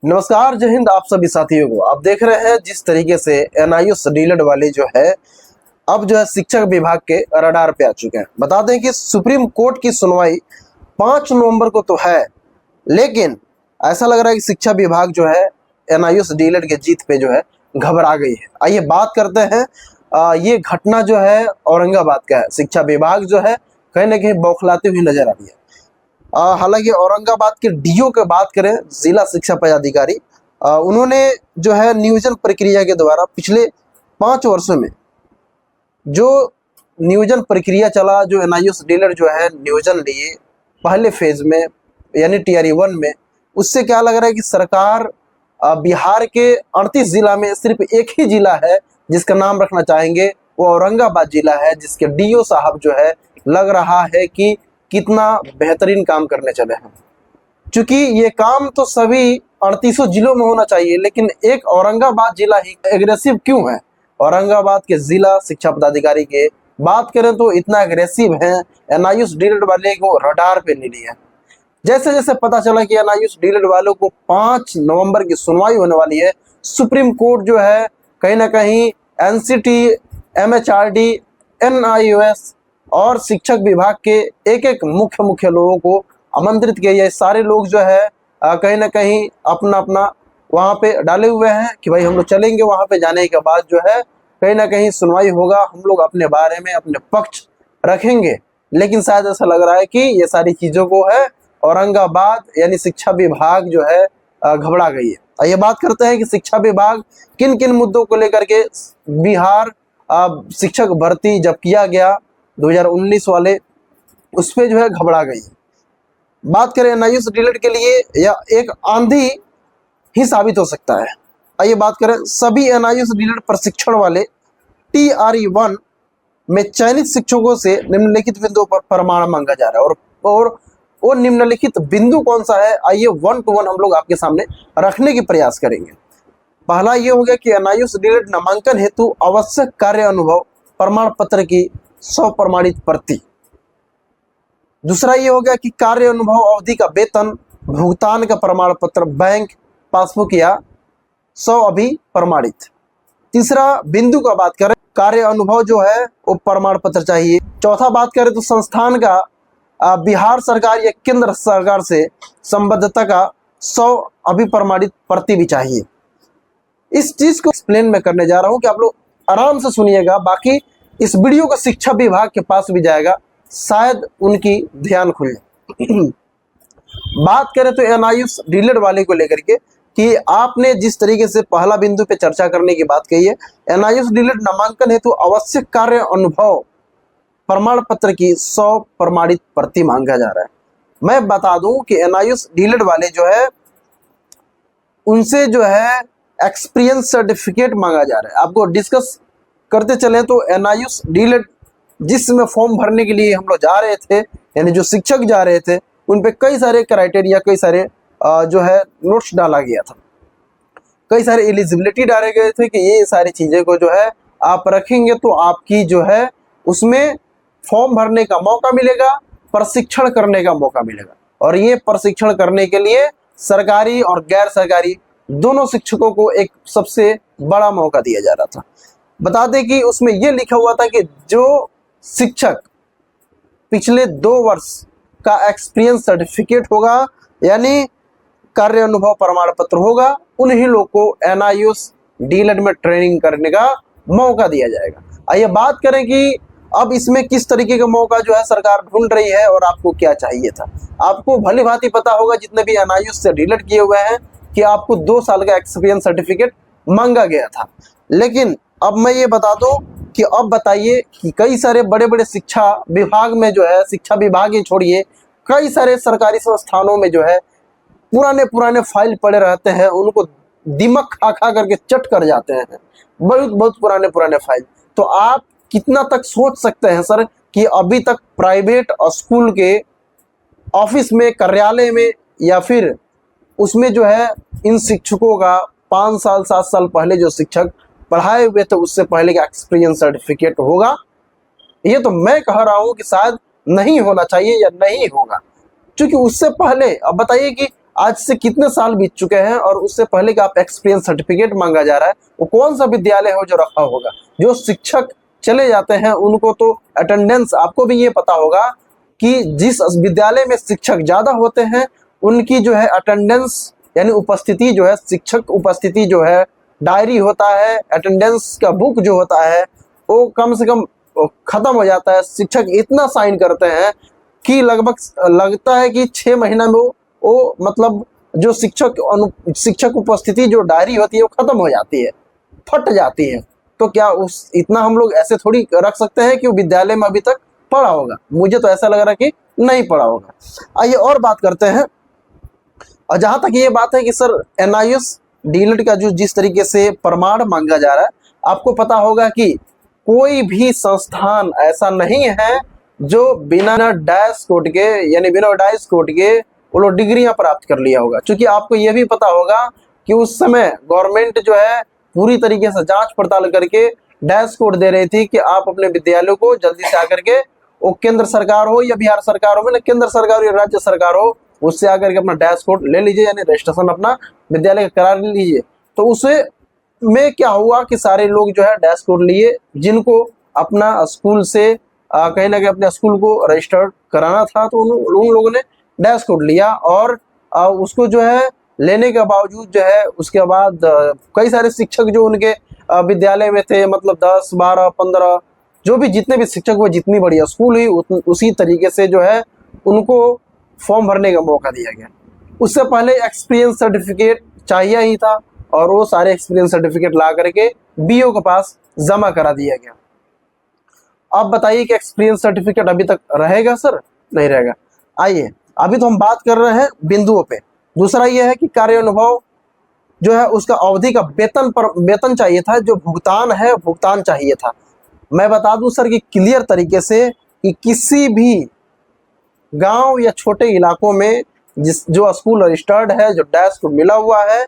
नमस्कार, जय हिंद। आप सभी साथियों को आप देख रहे हैं जिस तरीके से एनआईओएस डीलेड वाले जो है अब जो है शिक्षा विभाग के रडार पे आ चुके हैं। बता दें कि सुप्रीम कोर्ट की सुनवाई 5 नवंबर को तो है, लेकिन ऐसा लग रहा है कि शिक्षा विभाग जो है एनआईओएस डीलेड के जीत पे जो है घबरा गई है। आइए बात करते हैं। ये घटना जो है औरंगाबाद का है। शिक्षा विभाग जो है कहीं ना कहीं बौखलाते हुए नजर आ रही है। हालांकि औरंगाबाद के डीओ की बात करें, जिला शिक्षा पदाधिकारी, उन्होंने जो है नियोजन प्रक्रिया के द्वारा पिछले 5 वर्षों में जो नियोजन प्रक्रिया चला, जो एनआईओएस डीलर जो है नियोजन लिए पहले फेज में यानी टीआरई 1 में, उससे क्या लग रहा है कि सरकार बिहार के 38 जिला में सिर्फ एक ही जिला है जिसका नाम रखना चाहेंगे, वो औरंगाबाद जिला है, जिसके डीओ साहब जो है लग रहा है कि कितना बेहतरीन काम करने चले हैं। क्योंकि ये काम तो सभी 38 जिलों में होना चाहिए, लेकिन एक औरंगाबाद जिला ही एग्रेसिव क्यों है? औरंगाबाद के जिला शिक्षा पदाधिकारी के बात करें तो इतना एग्रेसिव है, एनआईओएस डीलेड वाले को रडार पे ले लिया। जैसे जैसे पता चला कि एनआईओएस डीलेड वालों को 5 नवंबर की सुनवाई होने वाली है, सुप्रीम कोर्ट जो है कहीं ना कहीं एनसीटी, एमएचआरडी, एनआईओएस और शिक्षक विभाग के एक एक मुख्य लोगों को आमंत्रित किया। ये सारे लोग जो है कहीं ना कहीं अपना अपना वहाँ पे डाले हुए हैं कि भाई हम लोग चलेंगे। वहाँ पे जाने के बाद जो है कहीं ना कहीं सुनवाई होगा, हम लोग अपने बारे में अपने पक्ष रखेंगे। लेकिन शायद ऐसा लग रहा है कि ये सारी चीजों को है औरंगाबाद यानी शिक्षा विभाग जो है घबरा गई है। आइए बात करते हैं कि शिक्षा विभाग किन किन मुद्दों को लेकर के बिहार शिक्षक भर्ती जब किया गया 2019 वाले, उस पे जो है घबरा गई। बात करें एनआईओएस डीलेड के लिए, यह एक आंधी ही साबित हो सकता है। आइए बात करें, सभी एनआईओएस डीलेड प्रशिक्षण वाले टीआरई 1 में चयनित शिक्षकों से निम्नलिखित बिंदुओं पर प्रमाण मांगा जा रहा है। और वो निम्नलिखित बिंदु कौन सा है, आइए 1 to 1 हम लोग आपके सामने रखने की प्रयास करेंगे। पहला ये हो गया कि एनआईओएस डीलेड नामांकन हेतु आवश्यक कार्य अनुभव प्रमाण पत्र की 100 प्रमाणित प्रति। दूसरा ये हो गया कि कार्य अनुभव अवधि का वेतन भुगतान का प्रमाण पत्र, बैंक पासबुक या 100 अभी प्रमाणित। तीसरा बिंदु का बात करें, कार्य अनुभव जो है वो प्रमाण पत्र चाहिए। चौथा बात करें तो संस्थान का बिहार सरकार या केंद्र सरकार से संबद्धता का 100 अभी प्रमाणित प्रति भी चाहिए। इस चीज को एक्सप्लेन मैं करने जा रहा हूं कि आप लोग आराम से सुनिएगा। बाकी इस वीडियो का शिक्षा विभाग के पास भी जाएगा, शायद उनकी ध्यान खुले। बात करें तो एनआईओएस डीलेड वाले को लेकर के कि आपने जिस तरीके से पहला बिंदु पे चर्चा करने की बात कही है, एनआईओएस डीलेड नामांकन हेतु आवश्यक कार्य अनुभव प्रमाण पत्र की 100 प्रमाणित प्रति मांगा जा रहा है। मैं बता दूं कि एनआईओएस डीलेड वाले जो है उनसे जो है एक्सपीरियंस सर्टिफिकेट मांगा जा रहा है। आपको डिस्कस करते चले तो एनआईओएस डीलेड जिसमें फॉर्म भरने के लिए हम लोग जा रहे थे, यानी जो शिक्षक जा रहे थे, उन पे कई सारे क्राइटेरिया, कई सारे जो है नोट्स डाला गया था, कई सारे एलिजिबिलिटी डाले गए थे कि ये सारी चीजें को जो है आप रखेंगे तो आपकी जो है उसमें फॉर्म भरने का मौका मिलेगा, प्रशिक्षण करने का मौका मिलेगा। और ये प्रशिक्षण करने के लिए सरकारी और गैर सरकारी दोनों शिक्षकों को एक सबसे बड़ा मौका दिया जा रहा था। बता दें कि उसमें यह लिखा हुआ था कि जो शिक्षक पिछले 2 वर्ष का एक्सपीरियंस सर्टिफिकेट होगा यानी कार्य अनुभव प्रमाण पत्र होगा, उन्हीं लोग को एनआईओएस डीलेड में ट्रेनिंग करने का मौका दिया जाएगा। आइए बात करें कि अब इसमें किस तरीके का मौका जो है सरकार ढूंढ रही है और आपको क्या चाहिए था। आपको भली भांति पता होगा, जितने भी एनआईओएस से डीलेड किए हुए हैं, कि आपको 2 साल का एक्सपीरियंस सर्टिफिकेट मांगा गया था। लेकिन अब मैं ये बता दूं कि अब बताइए कि कई सारे बड़े बड़े शिक्षा विभाग में जो है, शिक्षा विभाग ही छोड़िए, कई सारे सरकारी संस्थानों में जो है पुराने फाइल पड़े रहते हैं, उनको दिमक खा खा करके चट कर जाते हैं, बहुत पुराने फाइल। तो आप कितना तक सोच सकते हैं सर कि अभी तक प्राइवेट स्कूल के ऑफिस में, कार्यालय में या फिर उसमें जो है इन शिक्षकों का 5 साल 7 साल पहले जो शिक्षक पढ़ाए हुए थे उससे पहले का एक्सपीरियंस सर्टिफिकेट होगा? ये तो मैं कह रहा हूं कि शायद नहीं होना चाहिए या नहीं होगा। क्योंकि उससे पहले अब बताइए कि आज से कितने साल बीत चुके हैं और उससे पहले का आप एक्सपीरियंस सर्टिफिकेट मांगा जा रहा है, वो कौन सा विद्यालय हो जो रखा होगा। जो शिक्षक चले जाते हैं उनको तो अटेंडेंस, आपको भी ये पता होगा कि जिस विद्यालय में शिक्षक ज्यादा होते हैं उनकी जो है अटेंडेंस यानी उपस्थिति जो है, शिक्षक उपस्थिति जो है, डायरी होता है, अटेंडेंस का बुक जो होता है वो कम से कम खत्म हो जाता है। शिक्षक इतना साइन करते हैं कि लगभग लगता है कि 6 महीना में वो मतलब जो शिक्षक उपस्थिति जो डायरी होती है वो खत्म हो जाती है, फट जाती है। तो क्या उस इतना हम लोग ऐसे थोड़ी रख सकते हैं कि वो विद्यालय में अभी तक पढ़ा होगा। मुझे तो ऐसा लग रहा है कि नहीं पढ़ा होगा। आइए और बात करते हैं। और जहां तक ये बात है कि सर NIS डीलिट का जो जिस तरीके से प्रमाण मांगा जा रहा है, आपको पता होगा कि कोई भी संस्थान ऐसा नहीं है जो बिना डैश कोड के यानी बिना डाइस कोड के वो लोग डिग्रियां प्राप्त कर लिया होगा। क्योंकि आपको यह भी पता होगा कि उस समय गवर्नमेंट जो है पूरी तरीके से जांच पड़ताल करके डैश कोड दे रही थी कि आप अपने विद्यालयों को जल्दी से आकर के, वो केंद्र सरकार हो या बिहार सरकार हो, मतलब केंद्र सरकार हो या राज्य सरकार हो, उससे आकर के अपना डैश कोड ले लीजिए यानी रजिस्ट्रेशन अपना विद्यालय का करा लीजिए। तो उसे में क्या हुआ कि सारे लोग जो है डैश कोड लिए, जिनको अपना स्कूल से कहीं ना कहीं अपने स्कूल को रजिस्टर्ड कराना था, तो उन लोगों ने डैश कोड लिया और उसको जो है लेने के बावजूद जो है उसके बाद कई सारे शिक्षक जो उनके विद्यालय में थे, मतलब 10, 12, 15 जो भी जितने भी शिक्षक हुए, जितनी बढ़िया स्कूल हुई उसी तरीके से जो है उनको फॉर्म भरने का मौका दिया गया। उससे पहले एक्सपीरियंस सर्टिफिकेट चाहिए ही था और वो सारे एक्सपीरियंस सर्टिफिकेट ला करके BO के पास जमा करा दिया गया। अब बताइए कि एक्सपीरियंस सर्टिफिकेट अभी तक रहेगा सर? नहीं रहेगा। आइए अभी तो हम बात कर रहे हैं बिंदुओं पे। दूसरा यह है कि कार्य अनुभव जो है उसका अवधि का वेतन चाहिए था, जो भुगतान है भुगतान चाहिए था। मैं बता दूं सर कि क्लियर तरीके से कि किसी भी गांव या छोटे इलाकों में जो स्कूल रजिस्टर्ड है, जो डैश को मिला हुआ है,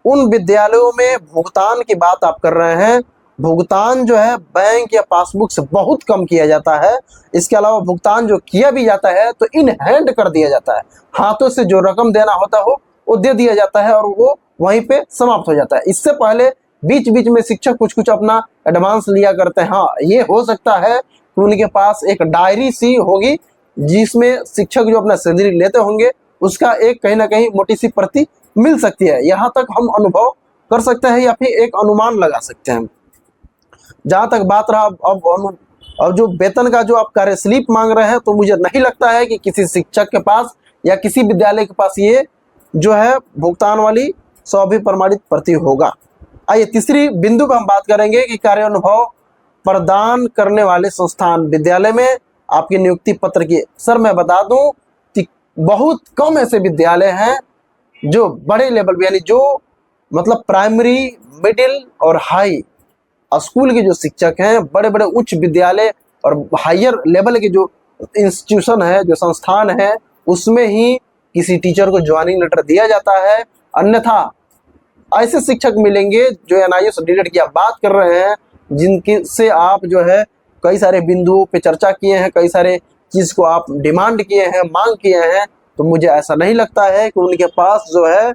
उन विद्यालयों में भुगतान की बात आप कर रहे हैं, भुगतान जो है बैंक या पासबुक से बहुत कम किया जाता है। इसके अलावा भुगतान जो किया भी जाता है तो इन हैंड कर दिया जाता है, हाथों से जो रकम देना होता हो वो दे दिया जाता है और वो वहीं पे समाप्त हो जाता है। इससे पहले बीच बीच में शिक्षक कुछ कुछ अपना एडवांस लिया करते हैं। हाँ, ये हो सकता है कि उनके पास एक डायरी सी होगी जिसमें शिक्षक जो अपना सैलरी लेते होंगे उसका एक कहीं ना कहीं मोटी सी प्रति मिल सकती है। यहाँ तक हम अनुभव कर सकते हैं या फिर एक अनुमान लगा सकते हैं। जहां तक बात रहा अब जो वेतन का जो आप कार्य स्लिप मांग रहे हैं, तो मुझे नहीं लगता है कि किसी शिक्षक के पास या किसी विद्यालय के पास ये जो है भुगतान वाली प्रमाणित प्रति होगा। आइए तीसरी बिंदु पर हम बात करेंगे कि कार्य अनुभव प्रदान करने वाले संस्थान विद्यालय में आपकी नियुक्ति पत्र की। सर मैं बता दूं कि बहुत कम ऐसे विद्यालय हैं जो बड़े लेवल पे यानी जो मतलब प्राइमरी, मिडिल और हाई स्कूल के जो शिक्षक हैं, बड़े बड़े उच्च विद्यालय और हायर लेवल के जो इंस्टीट्यूशन है, जो संस्थान है, उसमें ही किसी टीचर को ज्वाइनिंग लेटर दिया जाता है। अन्यथा ऐसे शिक्षक मिलेंगे जो NIS डीलिट की आप बात कर रहे हैं, जिनके से आप जो है कई सारे बिंदुओं पे चर्चा किए हैं, कई सारे चीज को आप डिमांड किए हैं, मांग किए हैं। तो मुझे ऐसा नहीं लगता है कि उनके पास जो है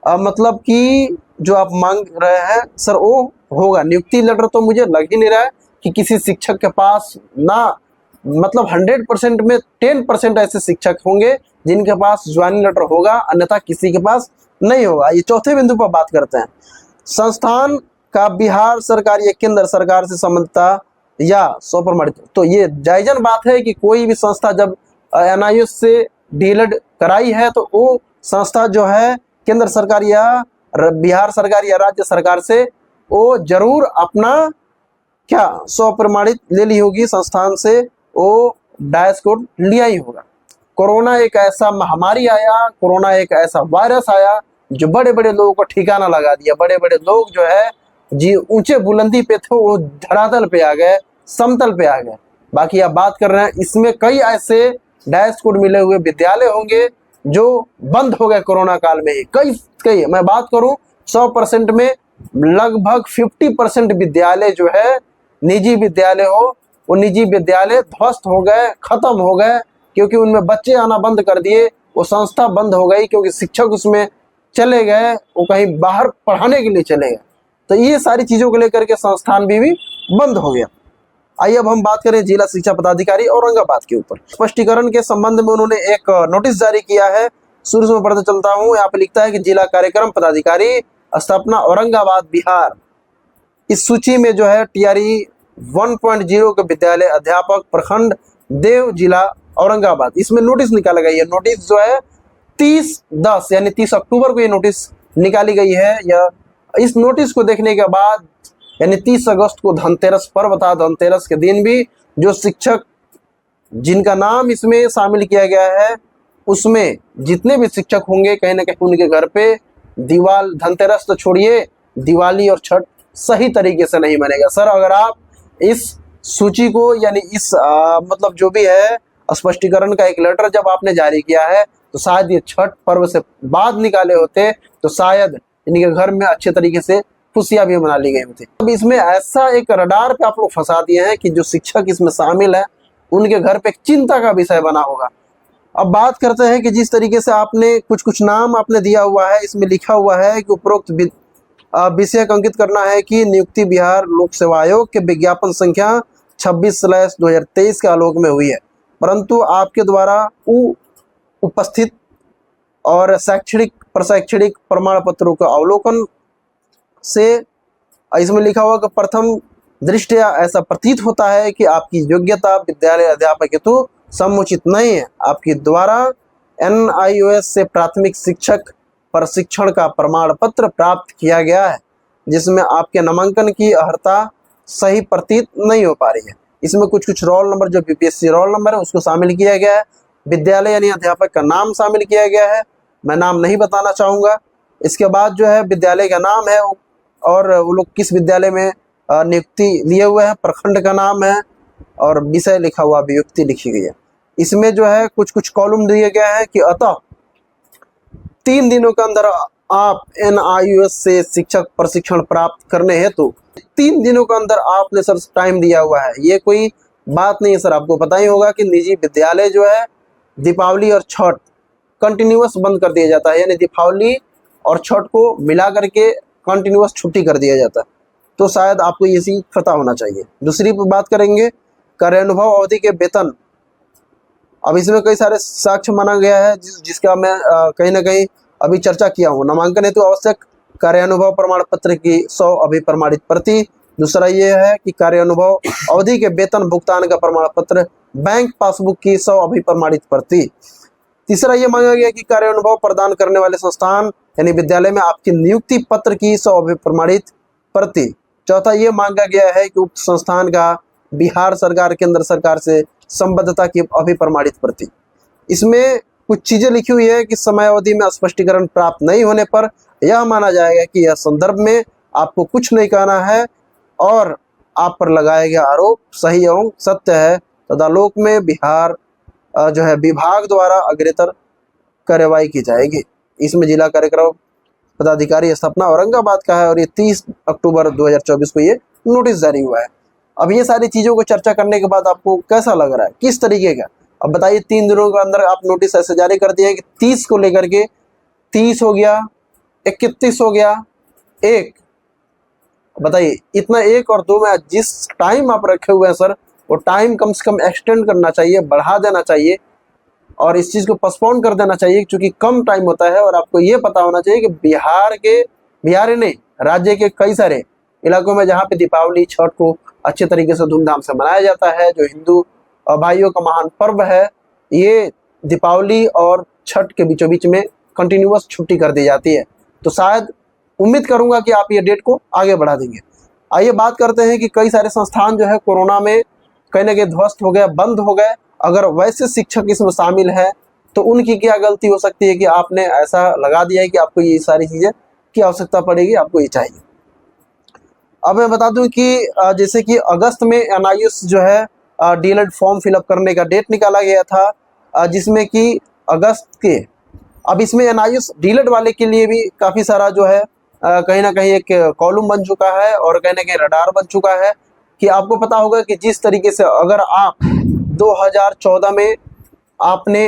मतलब कि जो आप मांग रहे हैं सर वो होगा। नियुक्ति लेटर तो मुझे लग ही नहीं रहा है कि किसी शिक्षक के पास ना, मतलब 100% में 10% ऐसे शिक्षक होंगे जिनके पास ज्वाइनिंग लेटर होगा, अन्यथा किसी के पास नहीं होगा। ये चौथे बिंदु पर बात करते हैं। संस्थान का बिहार सरकार या केंद्र सरकार से संबंधता या स्वप्रमाणित। तो ये जायजन बात है कि कोई भी संस्था जब NIS से डीलिट कराई है तो वो संस्था जो है केंद्र सरकार या बिहार सरकार या राज्य सरकार से वो जरूर अपना क्या स्वप्रमाणित ले ली होगी, संस्थान से वो डैश कोड लिया ही होगा। कोरोना एक ऐसा महामारी आया, कोरोना एक ऐसा वायरस आया जो बड़े बड़े लोगों को ठिकाना लगा दिया। बड़े बड़े लोग जो है जी ऊंचे बुलंदी पे थे वो धरातल पे आ गए, समतल पे आ गए। बाकी आप बात कर रहे हैं इसमें कई ऐसे डैश कोड मिले हुए विद्यालय होंगे जो बंद हो गए कोरोना काल में ही। कई मैं बात करूं 100% में लगभग 50% विद्यालय जो है निजी विद्यालय हो, वो निजी विद्यालय ध्वस्त हो गए, खत्म हो गए, क्योंकि उनमें बच्चे आना बंद कर दिए। वो संस्था बंद हो गई क्योंकि शिक्षक उसमें चले गए, वो कहीं बाहर पढ़ाने के लिए चले गए। तो ये सारी चीज़ों को लेकर के संस्थान भी बंद हो गया। आइए अब हम बात करें जिला शिक्षा पदाधिकारी औरंगाबाद के ऊपर। स्पष्टीकरण के संबंध में उन्होंने एक नोटिस जारी किया है। शुरू से मैं पढ़ते चलता हूँ। यहाँ पे लिखता है कि जिला कार्यक्रम पदाधिकारी, स्थापना औरंगाबाद बिहार। इस सूची में जो है TRE 1.0 के विद्यालय अध्यापक प्रखंड देव जिला औरंगाबाद, इसमें नोटिस निकाला गया है। नोटिस जो है 30/10 यानी 30 अक्टूबर को ये नोटिस निकाली गई है। या इस नोटिस को देखने के बाद यानी 30 अगस्त को धनतेरस पर्व था। धनतेरस के दिन भी जो शिक्षक जिनका नाम इसमें शामिल किया गया है, उसमें जितने भी शिक्षक होंगे कहीं ना कहीं उनके घर पे धनतेरस तो छोड़िए, दिवाली और छठ सही तरीके से नहीं मनेगा। सर अगर आप इस सूची को यानी इस मतलब जो भी है स्पष्टीकरण का एक लेटर जब आपने जारी किया है तो शायद ये छठ पर्व से बाद निकाले होते तो शायद इनके घर में अच्छे तरीके से खुशियां भी मना ली गई होती। अब इसमें ऐसा एक रडार पे आप लोग फंसा दिए हैं कि जो शिक्षक इसमें शामिल है उनके घर पे एक चिंता का विषय बना होगा। अब बात करते हैं कि जिस तरीके से आपने कुछ नाम आपने दिया हुआ है, इसमें लिखा हुआ है कि उपरोक्त विषय को अंकित करना है कि नियुक्ति बिहार लोक सेवा आयोग के विज्ञापन संख्या 26/2023 के आलोक में हुई है, परंतु आपके द्वारा उपस्थित और शैक्षणिक प्रशैक्षणिक प्रमाण पत्रों का अवलोकन से इसमें लिखा हुआ कि प्रथम दृष्टया ऐसा प्रतीत होता है कि आपकी योग्यता विद्यालय अध्यापक हेतु समुचित नहीं है। आपके द्वारा NIOS से प्राथमिक शिक्षक प्रशिक्षण का प्रमाण पत्र प्राप्त किया गया है, जिसमें आपके नामांकन की अर्हता सही प्रतीत नहीं हो पा रही है। इसमें कुछ रोल नंबर जो BPSC रोल नंबर है उसको शामिल किया गया है। विद्यालय यानी अध्यापक का नाम शामिल किया गया है, मैं नाम नहीं बताना चाहूँगा। इसके बाद जो है विद्यालय का नाम है और वो लोग किस विद्यालय में नियुक्ति लिए हुए हैं, प्रखंड का नाम है और विषय लिखा हुआ अभियुक्ति लिखी गई है। इसमें जो है कुछ कॉलम दिए गए हैं कि अतः 3 दिनों के अंदर आप NIOS से शिक्षक प्रशिक्षण प्राप्त करने हेतु 3 दिनों के अंदर आपने सर टाइम दिया हुआ है। ये कोई बात नहीं है सर, आपको पता ही होगा कि निजी विद्यालय जो है दीपावली और छठ कंटिन्यूअस बंद कर दिया जाता है, यानी दीपावली और छठ को मिला करके कंटिन्यूअस छुट्टी कर दिया जाता है। तो शायद आपको ये चीज पता होना चाहिए। दूसरी बात करेंगे कार्यानुभव अवधि के वेतन। अब इसमें कई सारे साक्ष्य माना गया है जिसका मैं कहीं ना कहीं अभी चर्चा किया हूँ। नामांकन हेतु आवश्यक कार्यानुभव प्रमाण पत्र की 100 अभिप्रमाणित प्रति। दूसरा ये है कि कार्यानुभव अवधि के वेतन भुगतान का प्रमाण पत्र, बैंक पासबुक की 100 अभिप्रमाणित प्रति। तीसरा ये मांगा गया कि कार्यानुभव प्रदान करने वाले संस्थान यानी विद्यालय में आपकी नियुक्ति पत्र की 100 अभिप्रमाणित प्रति। चौथा ये मांगा गया है कि उक्त संस्थान का बिहार सरकार केंद्र सरकार से संबद्धता की अभिप्रमाणित प्रति। इसमें कुछ चीजें लिखी हुई है कि समय अवधि में स्पष्टीकरण प्राप्त नहीं होने पर यह माना जाएगा कि यह संदर्भ में आपको कुछ नहीं कहना है और आप पर लगाया गया आरोप सही एवं सत्य है, तदालोक में बिहार जो है विभाग द्वारा अग्रेतर कार्रवाई की जाएगी। इसमें जिला कार्यक्रम पदाधिकारी स्थापना औरंगाबाद का है और ये 30 अक्टूबर 2024 को ये नोटिस जारी हुआ है। अब ये सारी चीज़ों को चर्चा करने के बाद आपको कैसा लग रहा है, किस तरीके का? अब बताइए 3 दिनों के अंदर आप नोटिस ऐसे जारी कर दिए कि 30 को लेकर के 30 हो गया, 31 हो गया, 1 बताइए इतना 1 और 2 में जिस टाइम आप रखे हुए हैं सर वो टाइम कम से कम एक्सटेंड करना चाहिए, बढ़ा देना चाहिए और इस चीज़ को पोस्टपोन कर देना चाहिए क्योंकि कम टाइम होता है। और आपको ये पता होना चाहिए कि बिहार नहीं राज्य के कई सारे इलाकों में जहाँ पे दीपावली छठ को अच्छे तरीके से धूमधाम से मनाया जाता है, जो हिंदू भाइयों का महान पर्व है, ये दीपावली और छठ के बीचों बीच में कंटिन्यूअस छुट्टी कर दी जाती है। तो शायद उम्मीद करूंगा कि आप ये डेट को आगे बढ़ा देंगे। आइए बात करते हैं कि कई सारे संस्थान जो है कोरोना में कहीं ना कहीं ध्वस्त हो गए, बंद हो गए। अगर वैसे शिक्षक इसमें शामिल है तो उनकी क्या गलती हो सकती है कि आपने ऐसा लगा दिया है कि आपको ये सारी चीज़ें की आवश्यकता पड़ेगी, आपको ये चाहिए। अब मैं बता दूं कि जैसे कि अगस्त में NIOS जो है DLED फॉर्म फिलअप करने का डेट निकाला गया था, जिसमें कि अगस्त के अब इसमें NIOS DLED वाले के लिए भी काफ़ी सारा जो है कहीं ना कहीं एक कॉलम बन चुका है और कहीं ना कहीं रडार बन चुका है कि आपको पता होगा कि जिस तरीके से अगर आप 2014 में आपने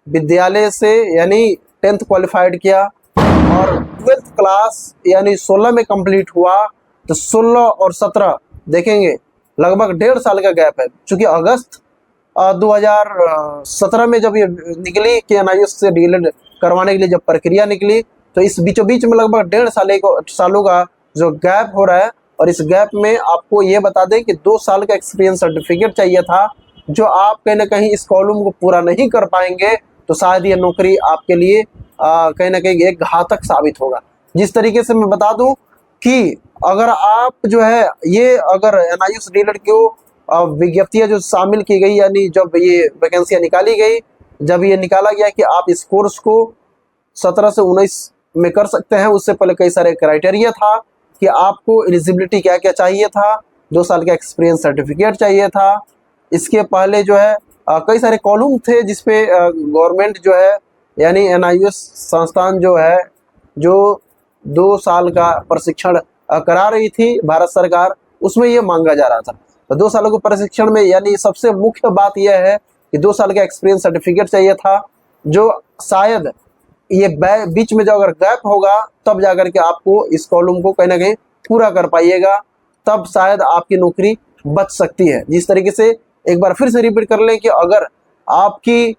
विद्यालय से यानी 10th क्वालिफाइड किया और 12th क्लास यानी 16 में कंप्लीट हुआ, तो 16 और 17 देखेंगे लगभग 1.5 साल का गैप है। चूंकि अगस्त 2017 में जब ये निकली कि एनआईओएस से डीएलएड करवाने के लिए जब प्रक्रिया निकली, तो इस बीचों बीच में लगभग 1.5 सालों का जो गैप हो रहा है। और इस गैप में आपको ये बता दें कि 2 साल का एक्सपीरियंस सर्टिफिकेट चाहिए था, जो आप कहीं ना कहीं इस कॉलम को पूरा नहीं कर पाएंगे तो शायद ये नौकरी आपके लिए कहीं ना कहीं एक घातक साबित होगा। जिस तरीके से मैं बता दूं कि अगर आप जो है ये अगर एनआईओएस डीएलएड को विज्ञप्तियां जो शामिल की गई, यानी जब ये वैकेंसियां निकाली गई, जब ये निकाला गया कि आप इस कोर्स को 17 से 19 में कर सकते हैं, उससे पहले कई सारे क्राइटेरिया था कि आपको एलिजिबिलिटी क्या क्या चाहिए था, 2 साल का एक्सपीरियंस सर्टिफिकेट चाहिए था। इसके पहले जो है कई सारे कॉलम थे जिसपे गवर्नमेंट जो है यानी एनआईओएस संस्थान जो है जो 2 साल का प्रशिक्षण करा रही थी भारत सरकार, उसमें ये मांगा जा रहा था। तो 2 सालों के प्रशिक्षण में यानी सबसे मुख्य बात यह है कि 2 साल का एक्सपीरियंस सर्टिफिकेट चाहिए था, जो शायद ये बीच में जो अगर गैप होगा तब जाकर के आपको इस कॉलम को कहीं ना कहीं पूरा कर पाइएगा, तब शायद आपकी नौकरी बच सकती है। जिस तरीके से एक बार फिर से रिपीट कर लें कि अगर आपकी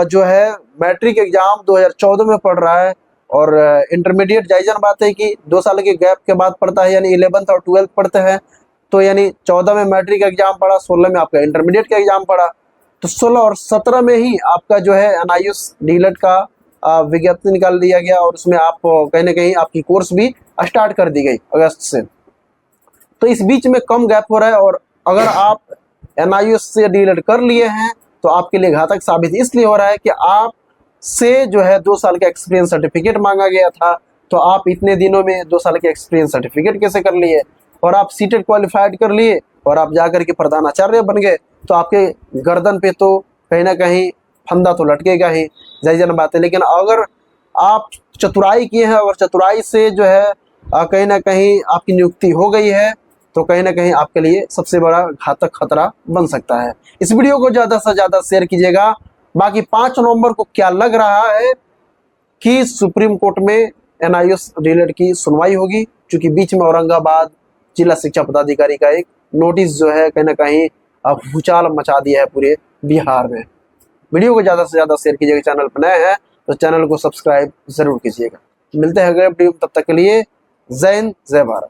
जो है मैट्रिक एग्जाम 2014 में पढ़ रहा है और इंटरमीडिएट जायज़न बात है कि 2 साल के गैप के बाद पढ़ता है, यानी 11th और 12th पढ़ते हैं, तो यानी 14 में मैट्रिक एग्जाम पढ़ा, 16 में आपका इंटरमीडिएट का एग्जाम पढ़ा, तो 16 और 17 में ही आपका जो है एनआईओएस डीएलएड का विज्ञप्ति निकाल दिया गया और उसमें आप कहीं ना कहीं आपकी कोर्स भी स्टार्ट कर दी गई अगस्त से। तो इस बीच में कम गैप हो रहा है और अगर आप एनआईओएस से डीएलएड कर लिए हैं तो आपके लिए घातक साबित इसलिए हो रहा है कि आप से जो है 2 साल का एक्सपीरियंस सर्टिफिकेट मांगा गया था, तो आप इतने दिनों में 2 साल के एक्सपीरियंस सर्टिफिकेट कैसे कर लिए, और आप सीटेट क्वालिफाइड कर लिए और आप जाकर के प्रधानाचार्य बन गए, तो आपके गर्दन पे तो कहीं ना कहीं फंदा तो लटकेगा ही, जायज़न बात है। लेकिन अगर आप चतुराई किए हैं और चतुराई से जो है कहीं ना कहीं आपकी नियुक्ति हो गई है, तो कहीं ना कहीं आपके लिए सबसे बड़ा घातक खतरा बन सकता है। इस वीडियो को ज़्यादा से ज़्यादा शेयर कीजिएगा। बाकी 5 नवंबर को क्या लग रहा है कि सुप्रीम कोर्ट में एनआईओएस डीएलएड की सुनवाई होगी, क्योंकि बीच में औरंगाबाद जिला शिक्षा पदाधिकारी का एक नोटिस जो है कहीं ना कहीं भूचाल मचा दिया है पूरे बिहार में। वीडियो को ज़्यादा से ज़्यादा शेयर कीजिएगा। चैनल पर नए हैं तो चैनल को सब्सक्राइब जरूर कीजिएगा। मिलते हैं अगले वीडियो, तब तक के लिए जय हिंद, जय भारत।